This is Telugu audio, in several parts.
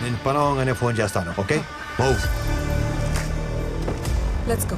నేను పని అవగానే ఫోన్ చేస్తాను. Okay, move. Let's go.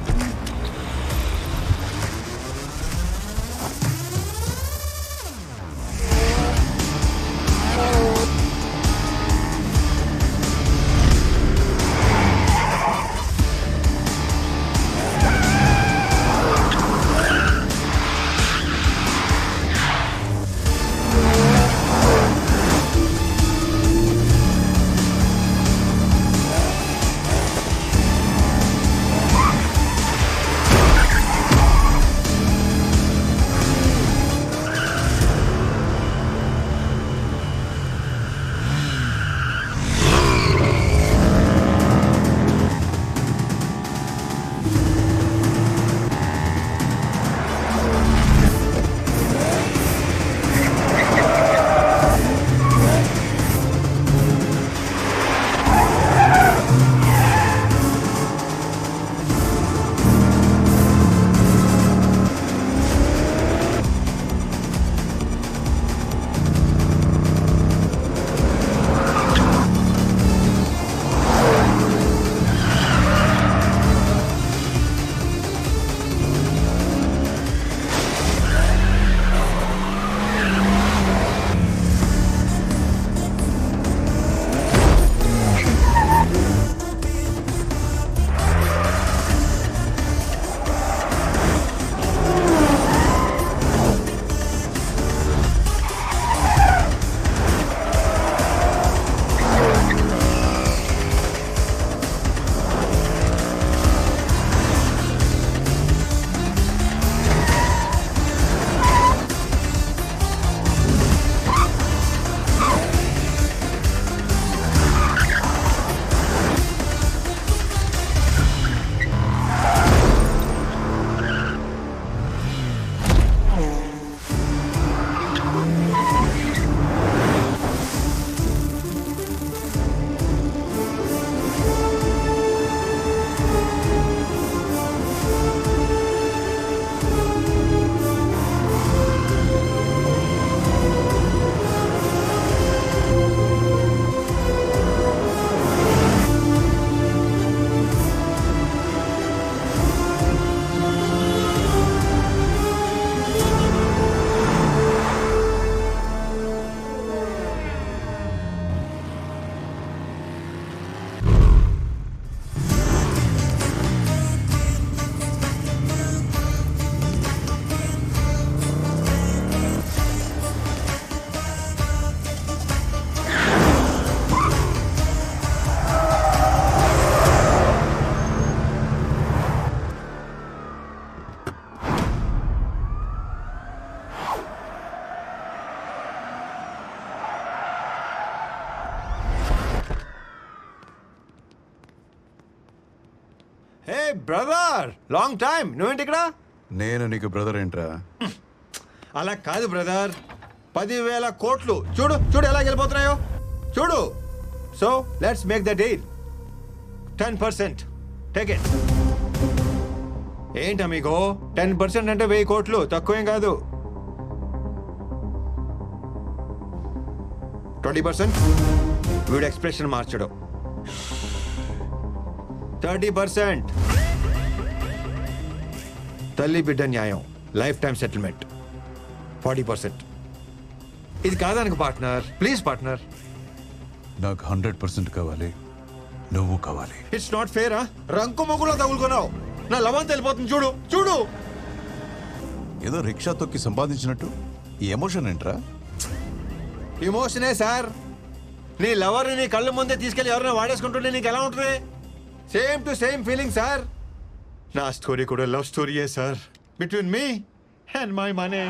Hey brother, long time. నువ్వేంటి ఇక్కడ? నేను నీకు బ్రదర్ ఏంట్రా? అలా కాదు బ్రదర్, 10,000 కోట్లు చూడు చూడు ఎలా వెళ్ళిపోతున్నాయో చూడు. So let's make the deal. 10% take it. ఏంటా మీకు 10% అంటే 1000 కోట్లు, తక్కువేం కాదు. 20% వీడు ఎక్స్ప్రెషన్ మార్చడు. 30% తల్లి బిడ్డ న్యాయం, లైఫ్ టైం సెటిల్మెంట్. 40% ఇది కాదనకు పార్ట్నర్, ప్లీజ్ పార్ట్నర్. నాకు 100% కావాలి, నువ్వు కావాలి. It's not fair. రంకు మొగులో తగులుకున్నావు, నా లవంత వెళ్ళిపోతుంది చూడు చూడు. ఏదో రిక్షా తొక్కి సంపాదించినట్టు ఈ ఎమోషన్ ఏంట్రా? ఇమోషనే సార్. నీ లవర్ని నీ కళ్ళ ముందే తీసుకెళ్లి ఎవరైనా వాడేసుకుంటుంటే నీకు ఎలా ఉంటుంది? Same to same feeling sir. నా స్టోరీ కూడా లవ్ స్టోరీయే sir, between me and my money.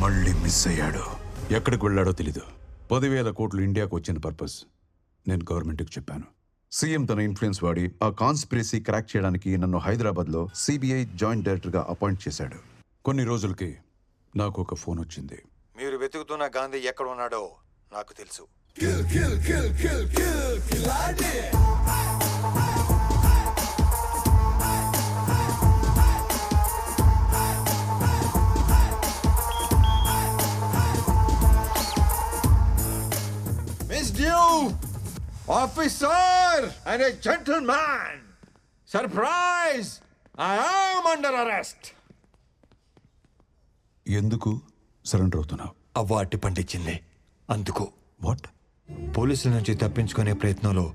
మళ్ళీ మిస్ అయ్యాడు. ఎక్కడికి వెళ్ళాడో తెలీదు. 10,000 కోట్లు ఇండియాకు వచ్చిన పర్పస్ నేను గవర్నమెంట్కి చెప్పాను. సీఎం తన ఇన్ఫ్లుయెన్స్ వాడి ఆ కాన్స్పిరసీ క్రాక్ చేయడానికి నన్ను హైదరాబాద్లో సిబిఐ జాయింట్ డైరెక్టర్గా అపాయింట్ చేశాడు. కొన్ని రోజులకి నాకు ఒక ఫోన్ వచ్చింది. మీరు వెతుకుతున్న గాంధీ ఎక్కడ ఉన్నాడో నాకు తెలుసు. Officer and A gentleman, surprise, I am under arrest. ఎందుకు సరెండర్ అవుతున్నావు? అవ్వ అట్టి పండించింది అందుకు. వాట్? పోలీసుల నుంచి తప్పించుకునే ప్రయత్నంలో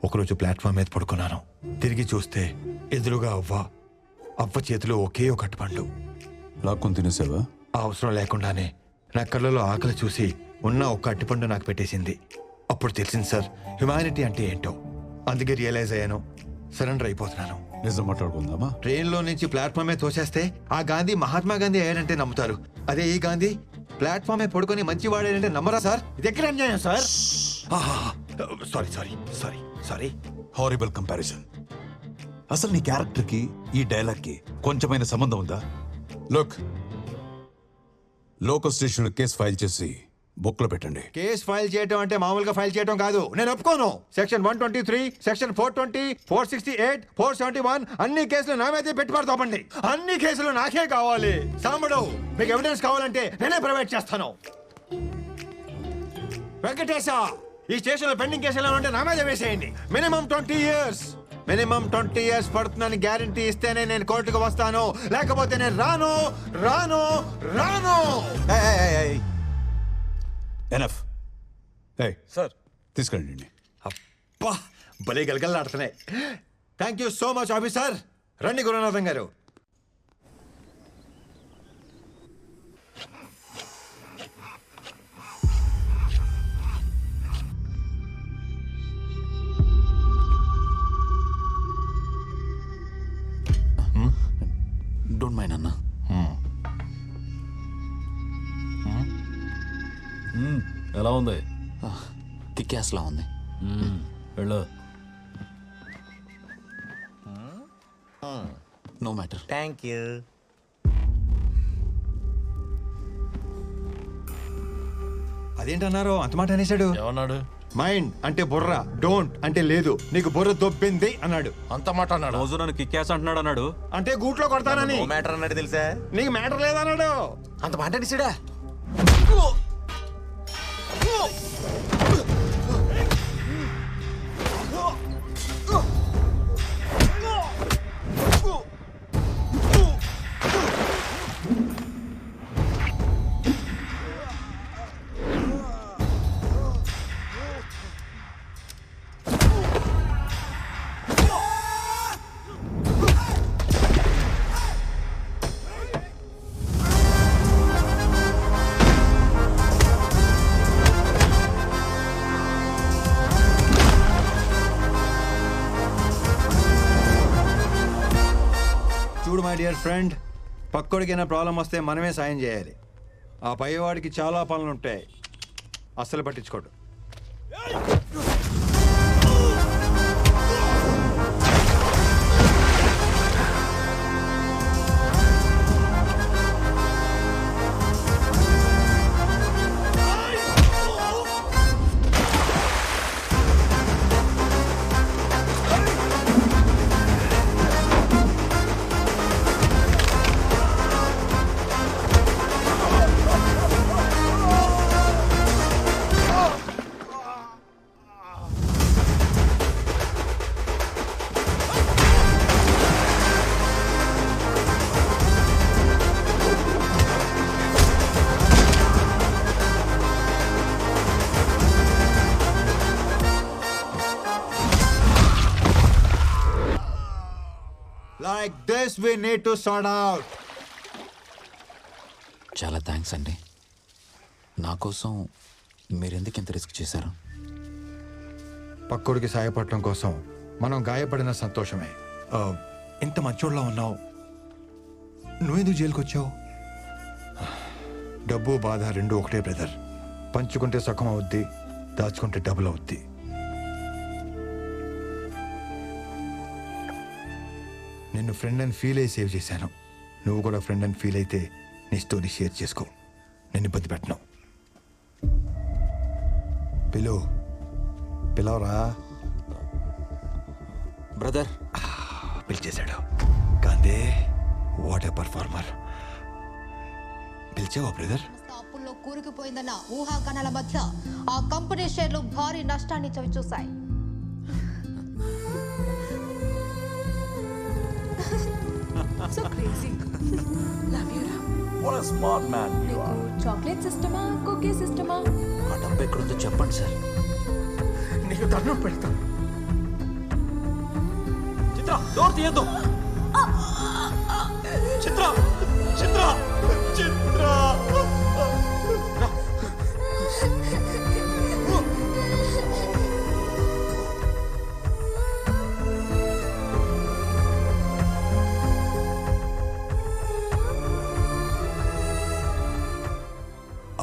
ఒకరోజు ప్లాట్ఫామ్ మీద పడుకున్నాను. తిరిగి చూస్తే ఎదురుగా అవ్వ చేతిలో ఒకే ఒక అరటిపండు. లాక్కొని తినేసావా? ఆ అవసరం లేకుండానే నా కళ్ళలో ఆకలి చూసి ఉన్న ఒక్క అరటిపండు నాకు పెట్టేసింది. అప్పుడు తెలిసింది సార్, హ్యుమానిటీ అంటే ఏంటో. అందుకే రియలైజ్ అయ్యాను, సరెండర్ అయిపోతున్నాను. నిజం మాట్లాడుకుందామా? ట్రైన్లో నుంచి ప్లాట్ఫామే తోసేస్తే ఆ గాంధీ మహాత్మా గాంధీ అయ్యాడంటే నమ్ముతారు. అదే ఈ గాంధీ ప్లాట్ఫామే పడుకొని మంచి వాడాడంటే నమ్మరా సార్? ఇది ఎక్కడ అన్యాయం sir? Sorry sorry sorry sorry. Horrible comparison. అసలు నీ క్యారెక్టర్ కి ఈ డైలాగ్ కి కొంచెమైన సంబంధం ఉందా? Look, local station case file చేసి బుక్ లో పెట్టండి. కేసు ఫైల్ చేయడం అంటే మామూలుగా ఫైల్ చేయడం కాదు. నేను ఒప్పుకోను. సెక్షన్ 123, సెక్షన్ 420, 468, 471 అన్ని కేసులు నా మీదే పెట్టి పడతామండి. అన్ని కేసులు నాకే కావాలి. సాంబడు, మీకు ఎవిడెన్స్ కావాలంటే నేనే ప్రొవైడ్ చేస్తాను. వెంకటేశ, ఈ స్టేషన్ లో పెండింగ్ కేసులు ఉంటే నా మీద వేసేయండి. మినిమం 20 years, మినిమం 20 years పడుతుందని గ్యారంటీ ఇస్తేనే నేను కోర్టుకు వస్తాను. లేకపోతే నేను రాను రాను రాను. ఎనఫ్. సార్ తీసుకెళ్ళండి. అబ్బా, భలే గలగలలాడుతున్నాయి. Thank you so much officer. రండి గురునాథం గారు. డోంట్ మైండ్ అన్న. ఎలా ఉంది? కిక్యాస్లా ఉంది. వెళ్ళు. No matter. Thank you. అదేంటన్నారు అంత మాట అనేసాడు? ఏమన్నాడు? మైండ్ అంటే బుర్ర, డోంట్ అంటే లేదు. నీకు బుర్ర దొబ్బింది అన్నాడు. అంత మాట అన్నాడు. రోజు నన్ను కిక్కాస్ అంటున్నాడు అన్నాడు. అంటే గూట్లో కొడతానని. నో మ్యాటర్ అన్నాడు తెలుసా? నీకు మ్యాటర్ లేదన్నాడు. అంత మాట అనేసాడా? చూడు మై డియర్ ఫ్రెండ్, పక్కోడికైనా ప్రాబ్లం వస్తే మనమే సాయం చేయాలి. ఆ పైవాడికి చాలా పనులు ఉంటాయి, అస్సలు పట్టించుకోడు. Like this we need to sort out. చాలా థ్యాంక్స్ అండి. నా కోసం మీరెందుకు ఇంత రిస్క్ చేశారు? పక్కోడికి సాయపడటం కోసం మనం గాయపడిన సంతోషమే. ఇంత మంచోళ్ళ ఉన్నావు, నువ్వెందుకు జైలుకి వచ్చావు? డబ్బు బాధ రెండు ఒకటే బ్రదర్. పంచుకుంటే సుఖం అవుద్ది, దాచుకుంటే డబుల్ అవుద్ది. నిన్ను ఫ్రెండ్ అని ఫీల్ అయ్యి సేవ్ చేశాను. నువ్వు కూడా ఫ్రెండ్ అని ఫీల్ అయితే నీ స్టోరీ షేర్ చేసుకో. నేను ఇబ్బంది పెట్టను. పిలవరా బ్రదర్. పిలిచేశాడు. Gandhi, what a performer. పిలిచావా బ్రదర్? అప్పుల్లో కూరుకుపోయిందన్న ఊహాగానాల మధ్య ఆ కంపెనీ షేర్లు భారీ నష్టాన్ని చవిచూశాయి. సో క్రేజీ లవ్ యూ రా What a smart man you నీకు are. చాక్లెట్ సిస్టమా కుకీస్ సిస్టమా ఆ డబ్బు ఎక్కడుందో చెప్పండి సార్. నీకు దండం పెడతా. చిత్ర డోర్ తీయద్దు. చిత్ర చిత్ర చిత్ర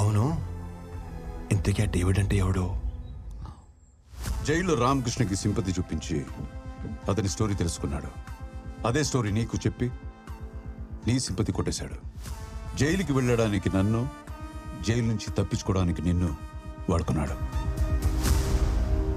అవును, ఇంతకీ ఆ డేవిడ్ అంటే ఎవడో? జైల్లో రామకృష్ణకి సింపతి చూపించి అతని స్టోరీ తెలుసుకున్నాడు. అదే స్టోరీ నీకు చెప్పి నీ సింపతి కొట్టేశాడు. జైలుకి వెళ్ళడానికి నన్ను, జైలు నుంచి తప్పించుకోవడానికి నిన్ను వాడుకున్నాడు.